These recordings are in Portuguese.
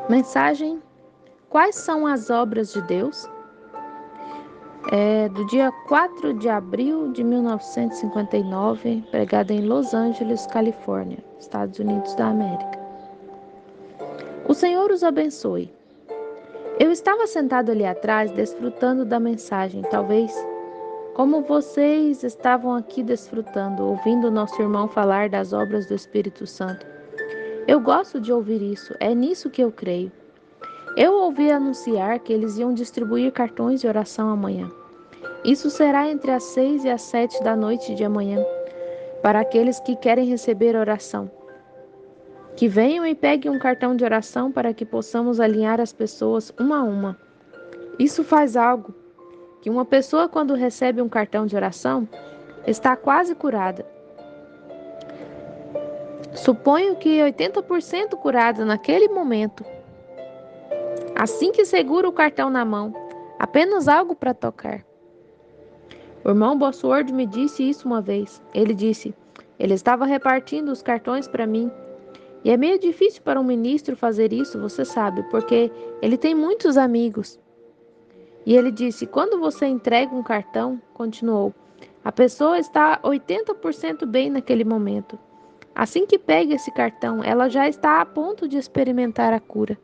Mensagem: Quais são as obras de Deus? Do dia 4 de abril de 1959, pregada em Los Angeles, Califórnia, Estados Unidos da América. O Senhor os abençoe. Eu estava sentado ali atrás, desfrutando da mensagem, talvez como vocês estavam aqui desfrutando, ouvindo nosso irmão falar das obras do Espírito Santo. Eu gosto de ouvir isso, é nisso que eu creio. Eu ouvi anunciar que eles iam distribuir cartões de oração amanhã. Isso será entre as 6 e as 7 da noite de amanhã, para aqueles que querem receber oração. Que venham e peguem um cartão de oração para que possamos alinhar as pessoas uma a uma. Isso faz algo que uma pessoa, quando recebe um cartão de oração, está quase curada. Suponho que 80% curada naquele momento. Assim que segura o cartão na mão, apenas algo para tocar. O irmão Bosworth me disse isso uma vez. Ele disse: ele estava repartindo os cartões para mim. E é meio difícil para um ministro fazer isso, você sabe, porque ele tem muitos amigos. E ele disse: quando você entrega um cartão, continuou, a pessoa está 80% bem naquele momento. Assim que pega esse cartão, ela já está a ponto de experimentar a cura.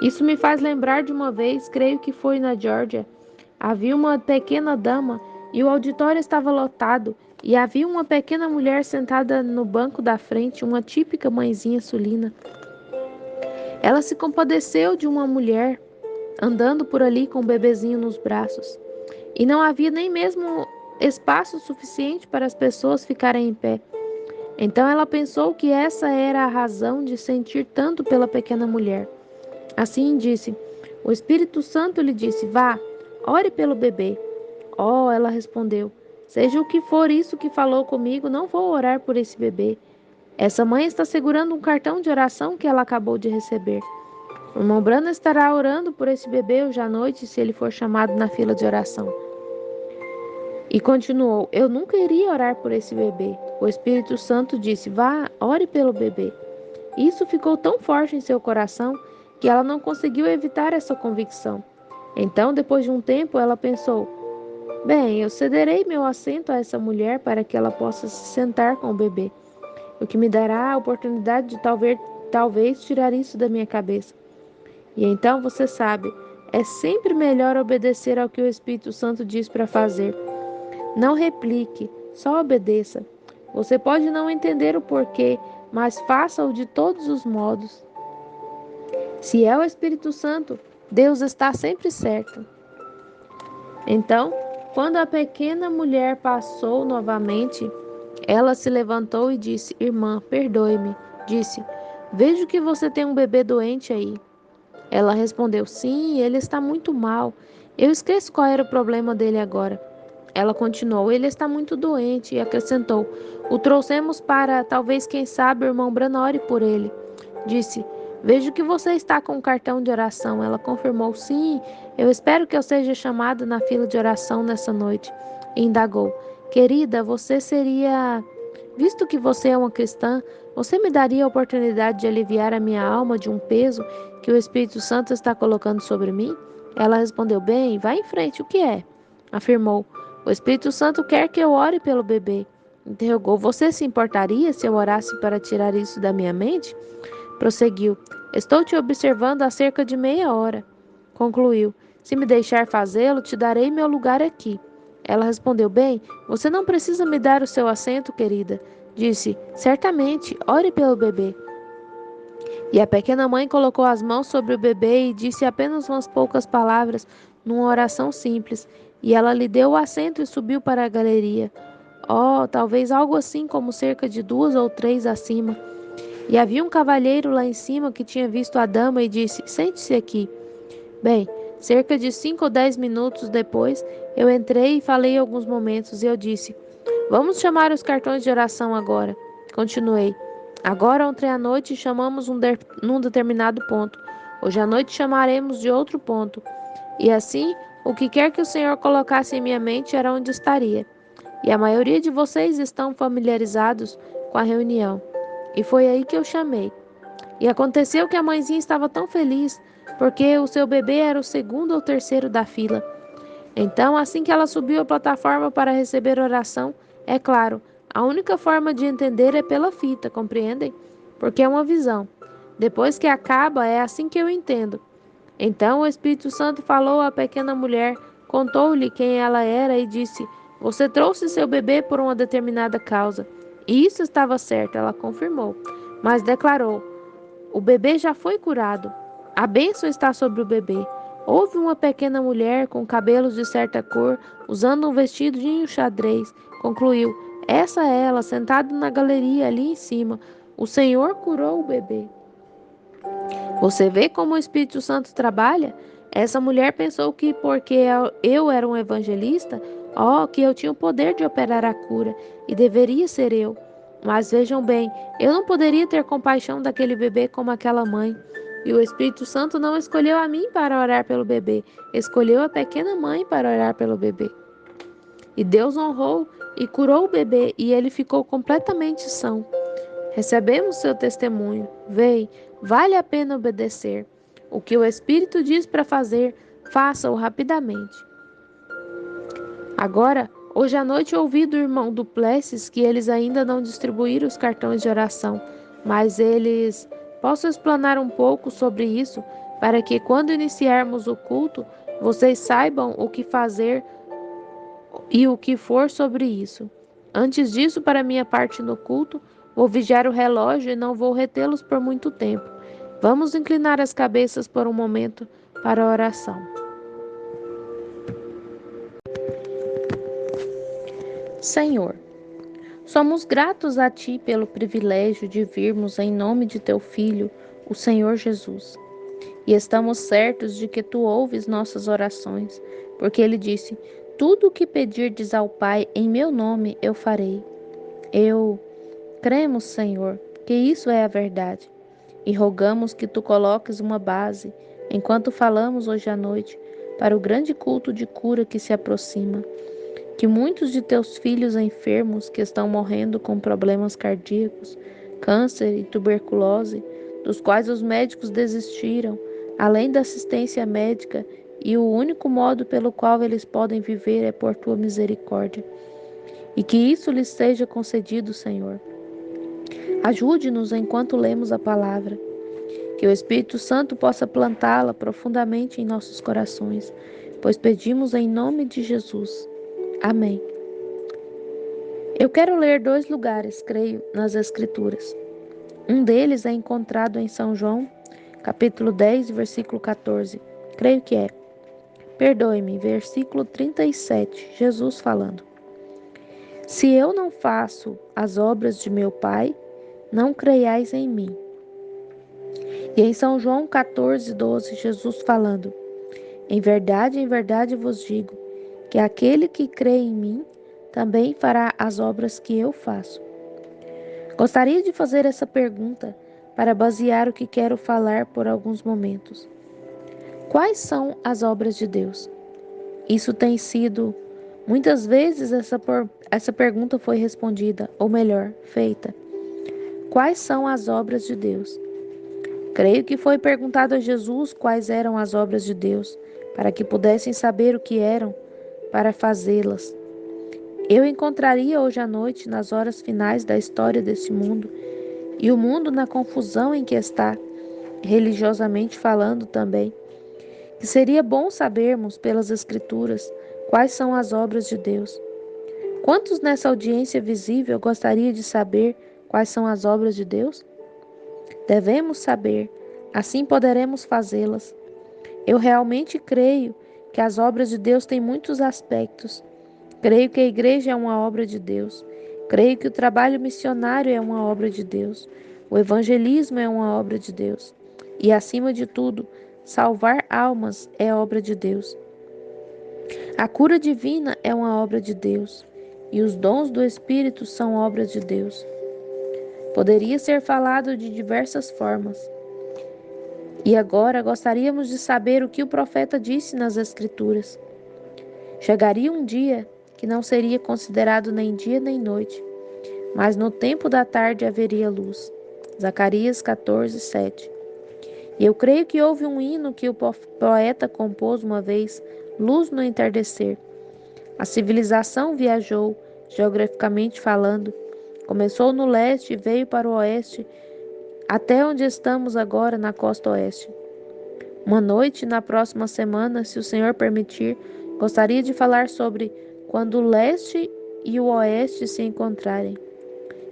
Isso me faz lembrar de uma vez, creio que foi na Geórgia. Havia uma pequena dama e o auditório estava lotado, e havia uma pequena mulher sentada no banco da frente, uma típica mãezinha sulina. Ela se compadeceu de uma mulher andando por ali com um bebezinho nos braços, e não havia nem mesmo espaço suficiente para as pessoas ficarem em pé. Então ela pensou que essa era a razão de sentir tanto pela pequena mulher. Assim disse: o Espírito Santo lhe disse: vá, ore pelo bebê. Oh, ela respondeu: seja o que for isso que falou comigo, não vou orar por esse bebê. Essa mãe está segurando um cartão de oração que ela acabou de receber. O irmão Branham estará orando por esse bebê hoje à noite se ele for chamado na fila de oração. E continuou: eu nunca iria orar por esse bebê. O Espírito Santo disse: vá, ore pelo bebê. Isso ficou tão forte em seu coração que ela não conseguiu evitar essa convicção. Então, depois de um tempo, ela pensou: bem, eu cederei meu assento a essa mulher para que ela possa se sentar com o bebê, o que me dará a oportunidade de talvez tirar isso da minha cabeça. E então, você sabe, é sempre melhor obedecer ao que o Espírito Santo diz para fazer. Não replique, só obedeça. Você pode não entender o porquê, mas faça-o de todos os modos. Se é o Espírito Santo, Deus está sempre certo. Então, quando a pequena mulher passou novamente, ela se levantou e disse: irmã, perdoe-me. Disse: vejo que você tem um bebê doente aí. Ela respondeu: sim, ele está muito mal. Eu esqueço qual era o problema dele agora. Ela continuou: ele está muito doente, e acrescentou: o trouxemos para, talvez, quem sabe, o irmão Branham ore por ele. Disse: vejo que você está com um cartão de oração. Ela confirmou: sim, eu espero que eu seja chamada na fila de oração nessa noite. E indagou: querida, você seria... Visto que você é uma cristã, você me daria a oportunidade de aliviar a minha alma de um peso que o Espírito Santo está colocando sobre mim? Ela respondeu: bem, vá em frente, o que é? Afirmou: o Espírito Santo quer que eu ore pelo bebê. Interrogou: você se importaria se eu orasse para tirar isso da minha mente? Prosseguiu: estou te observando há cerca de meia hora. Concluiu: se me deixar fazê-lo, te darei meu lugar aqui. Ela respondeu: bem, você não precisa me dar o seu assento, querida. Disse: certamente, ore pelo bebê. E a pequena mãe colocou as mãos sobre o bebê e disse apenas umas poucas palavras, numa oração simples, e ela lhe deu o assento e subiu para a galeria. Oh, talvez algo assim como cerca de 2 ou 3 acima. E havia um cavalheiro lá em cima que tinha visto a dama e disse: sente-se aqui. Bem, cerca de 5 ou 10 minutos depois, eu entrei e falei alguns momentos e eu disse: vamos chamar os cartões de oração agora. Continuei: agora ontem à noite chamamos num determinado ponto. Hoje à noite chamaremos de outro ponto. E assim, o que quer que o Senhor colocasse em minha mente era onde estaria. E a maioria de vocês estão familiarizados com a reunião. E foi aí que eu chamei. E aconteceu que a mãezinha estava tão feliz, porque o seu bebê era o segundo ou terceiro da fila. Então, assim que ela subiu a plataforma para receber oração, é claro, a única forma de entender é pela fita, compreendem? Porque é uma visão. Depois que acaba, é assim que eu entendo. Então o Espírito Santo falou à pequena mulher, contou-lhe quem ela era e disse: Você trouxe seu bebê por uma determinada causa. E isso estava certo, ela confirmou. Mas declarou: O bebê já foi curado. A bênção está sobre o bebê. Houve uma pequena mulher com cabelos de certa cor, usando um vestidinho xadrez. Concluiu: Essa é ela, sentada na galeria ali em cima. O Senhor curou o bebê. Você vê como o Espírito Santo trabalha? Essa mulher pensou que porque eu era um evangelista, que eu tinha o poder de operar a cura e deveria ser eu. Mas vejam bem, eu não poderia ter compaixão daquele bebê como aquela mãe. E o Espírito Santo não escolheu a mim para orar pelo bebê, escolheu a pequena mãe para orar pelo bebê. E Deus honrou e curou o bebê e ele ficou completamente são. Recebemos seu testemunho. Vem, vale a pena obedecer. O que o Espírito diz para fazer, faça-o rapidamente. Agora, hoje à noite ouvi do irmão Duplessis que eles ainda não distribuíram os cartões de oração, mas eles... Posso explanar um pouco sobre isso para que quando iniciarmos o culto, vocês saibam o que fazer e o que for sobre isso. Antes disso, para minha parte no culto, vou vigiar o relógio e não vou retê-los por muito tempo. Vamos inclinar as cabeças por um momento para a oração. Senhor, somos gratos a Ti pelo privilégio de virmos em nome de Teu Filho, o Senhor Jesus. E estamos certos de que Tu ouves nossas orações, porque Ele disse: Tudo o que pedirdes ao Pai em meu nome eu farei. Cremos, Senhor, que isso é a verdade, e rogamos que Tu coloques uma base, enquanto falamos hoje à noite, para o grande culto de cura que se aproxima. Que muitos de Teus filhos enfermos que estão morrendo com problemas cardíacos, câncer e tuberculose, dos quais os médicos desistiram, além da assistência médica, e o único modo pelo qual eles podem viver é por Tua misericórdia. E que isso lhes seja concedido, Senhor. Ajude-nos enquanto lemos a palavra, que o Espírito Santo possa plantá-la profundamente em nossos corações, pois pedimos em nome de Jesus. Amém. Eu quero ler 2 lugares, creio, nas Escrituras. Um deles é encontrado em São João, capítulo 10, versículo 14. Creio que é. Perdoe-me, versículo 37, Jesus falando. Se eu não faço as obras de meu Pai, não creiais em mim. E em São João 14, 12, Jesus falando: em verdade vos digo, que aquele que crê em mim, também fará as obras que eu faço. Gostaria de fazer essa pergunta para basear o que quero falar por alguns momentos. Quais são as obras de Deus? Isso tem sido, muitas vezes essa pergunta foi respondida, ou melhor, feita. Quais são as obras de Deus? Creio que foi perguntado a Jesus quais eram as obras de Deus, para que pudessem saber o que eram, para fazê-las. Eu encontraria hoje à noite, nas horas finais da história desse mundo, e o mundo na confusão em que está, religiosamente falando também, que seria bom sabermos pelas Escrituras quais são as obras de Deus. Quantos nessa audiência visível gostaria de saber quais são as obras de Deus? Devemos saber, assim poderemos fazê-las. Eu realmente creio que as obras de Deus têm muitos aspectos. Creio que a igreja é uma obra de Deus. Creio que o trabalho missionário é uma obra de Deus. O evangelismo é uma obra de Deus. E, acima de tudo, salvar almas é obra de Deus. A cura divina é uma obra de Deus. E os dons do Espírito são obras de Deus. Poderia ser falado de diversas formas. E agora gostaríamos de saber o que o profeta disse nas Escrituras. Chegaria um dia que não seria considerado nem dia nem noite, mas no tempo da tarde haveria luz. Zacarias 14, 7. E eu creio que houve um hino que o poeta compôs uma vez, Luz no entardecer. A civilização viajou, geograficamente falando. Começou no leste e veio para o oeste, até onde estamos agora, na costa oeste. Uma noite, na próxima semana, se o Senhor permitir, gostaria de falar sobre quando o leste e o oeste se encontrarem.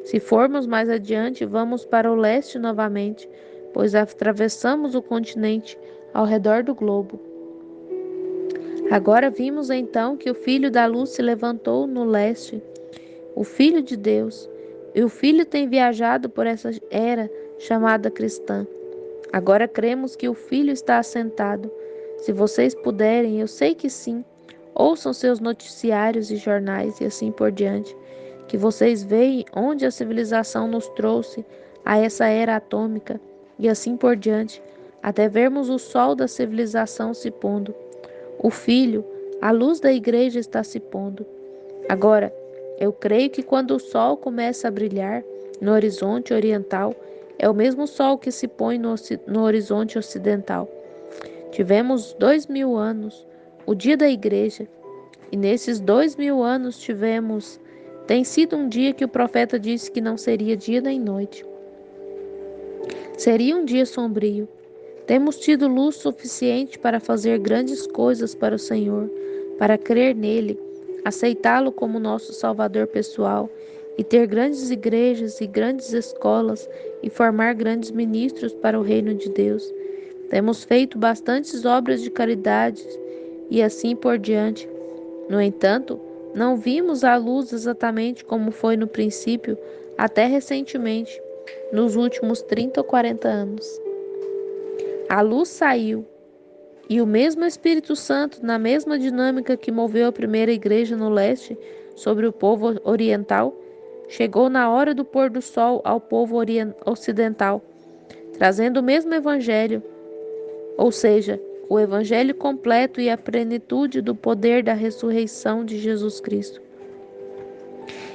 Se formos mais adiante, vamos para o leste novamente, pois atravessamos o continente ao redor do globo. Agora vimos então que o Filho da Luz se levantou no leste, o Filho de Deus, e o Filho tem viajado por essa era chamada cristã. Agora cremos que o Filho está assentado. Se vocês puderem, eu sei que sim, ouçam seus noticiários e jornais e assim por diante, que vocês veem onde a civilização nos trouxe a essa era atômica e assim por diante, até vermos o sol da civilização se pondo. O Filho, a luz da igreja está se pondo. Agora, eu creio que quando o sol começa a brilhar no horizonte oriental, é o mesmo sol que se põe no horizonte ocidental. Tivemos 2000 anos, o dia da igreja, e nesses 2000 anos tem sido um dia que o profeta disse que não seria dia nem noite. Seria um dia sombrio. Temos tido luz suficiente para fazer grandes coisas para o Senhor, para crer nele, aceitá-lo como nosso Salvador pessoal e ter grandes igrejas e grandes escolas e formar grandes ministros para o reino de Deus. Temos feito bastantes obras de caridade e assim por diante. No entanto, não vimos a luz exatamente como foi no princípio, até recentemente, nos últimos 30 ou 40 anos. A luz saiu, e o mesmo Espírito Santo, na mesma dinâmica que moveu a primeira igreja no leste sobre o povo oriental, chegou na hora do pôr do sol ao povo ocidental, trazendo o mesmo evangelho, ou seja, o evangelho completo e a plenitude do poder da ressurreição de Jesus Cristo.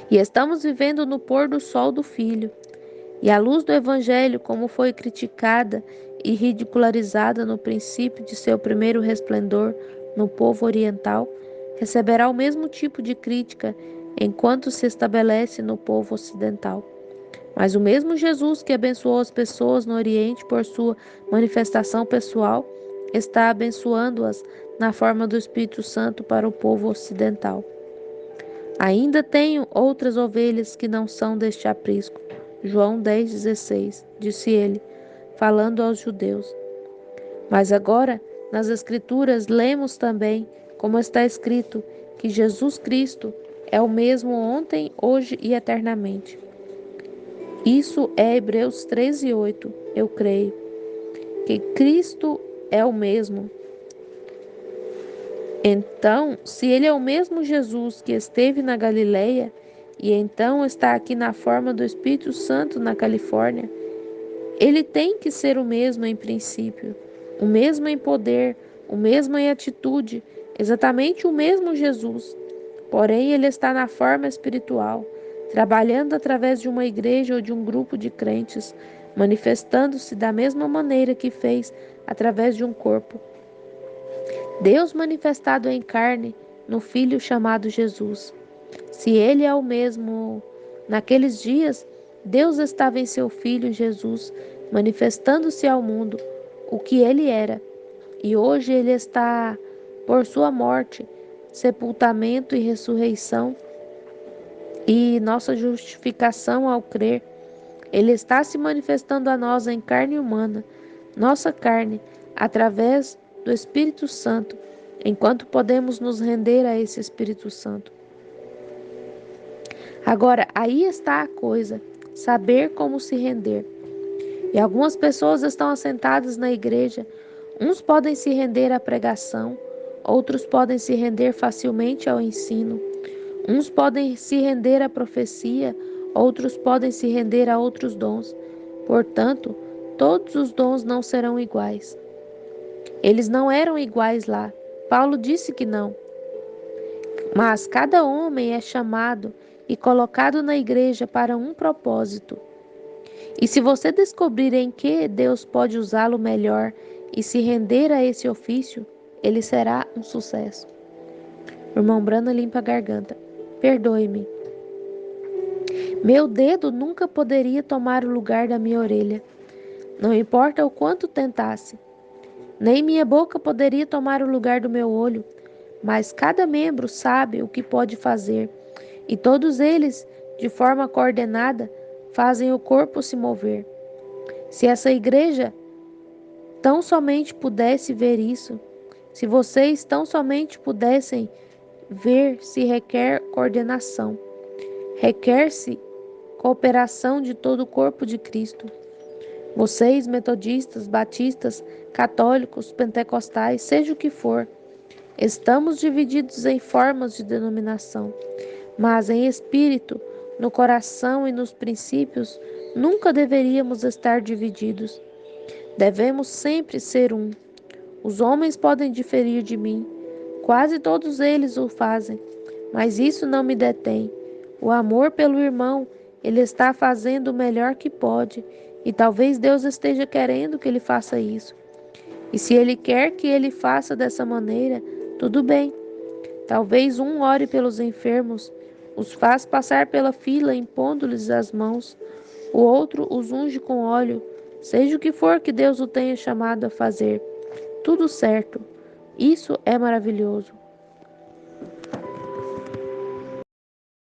E estamos vivendo no pôr do sol do Filho. E a luz do Evangelho, como foi criticada e ridicularizada no princípio de seu primeiro resplendor no povo oriental, receberá o mesmo tipo de crítica enquanto se estabelece no povo ocidental. Mas o mesmo Jesus que abençoou as pessoas no Oriente por sua manifestação pessoal, está abençoando-as na forma do Espírito Santo para o povo ocidental. Ainda tenho outras ovelhas que não são deste aprisco. João 10,16, disse ele, falando aos judeus. Mas agora, nas Escrituras, lemos também, como está escrito, que Jesus Cristo é o mesmo ontem, hoje e eternamente. Isso é Hebreus 13:8, eu creio, que Cristo é o mesmo. Então, se ele é o mesmo Jesus que esteve na Galileia e então está aqui na forma do Espírito Santo na Califórnia, ele tem que ser o mesmo em princípio, o mesmo em poder, o mesmo em atitude, exatamente o mesmo Jesus. Porém, ele está na forma espiritual, trabalhando através de uma igreja ou de um grupo de crentes, manifestando-se da mesma maneira que fez através de um corpo. Deus manifestado em carne no Filho chamado Jesus. Se ele é o mesmo naqueles dias, Deus estava em seu Filho Jesus, manifestando-se ao mundo o que ele era. E hoje ele está, por sua morte, sepultamento e ressurreição, e nossa justificação ao crer, ele está se manifestando a nós em carne humana, nossa carne, através do Espírito Santo, enquanto podemos nos render a esse Espírito Santo. Agora, aí está a coisa, saber como se render. E algumas pessoas estão assentadas na igreja, uns podem se render à pregação, outros podem se render facilmente ao ensino, uns podem se render à profecia, outros podem se render a outros dons. Portanto, todos os dons não serão iguais. Eles não eram iguais lá. Paulo disse que não. Mas cada homem é chamado e colocado na igreja para um propósito. E se você descobrir em que Deus pode usá-lo melhor e se render a esse ofício, ele será um sucesso. O irmão Brana limpa a garganta. Perdoe-me. Meu dedo nunca poderia tomar o lugar da minha orelha, não importa o quanto tentasse. Nem minha boca poderia tomar o lugar do meu olho, mas cada membro sabe o que pode fazer, e todos eles, de forma coordenada, fazem o corpo se mover. Se essa igreja tão somente pudesse ver isso, se vocês tão somente pudessem ver, se requer coordenação, requer-se cooperação de todo o corpo de Cristo. Vocês, metodistas, batistas, católicos, pentecostais, seja o que for, estamos divididos em formas de denominação, mas em espírito, no coração e nos princípios, nunca deveríamos estar divididos. Devemos sempre ser um. Os homens podem diferir de mim, quase todos eles o fazem, mas isso não me detém. O amor pelo irmão, ele está fazendo o melhor que pode, e talvez Deus esteja querendo que ele faça isso. E se ele quer que ele faça dessa maneira, tudo bem. Talvez um ore pelos enfermos, os faz passar pela fila impondo-lhes as mãos, o outro os unge com óleo, seja o que for que Deus o tenha chamado a fazer. Tudo certo. Isso é maravilhoso.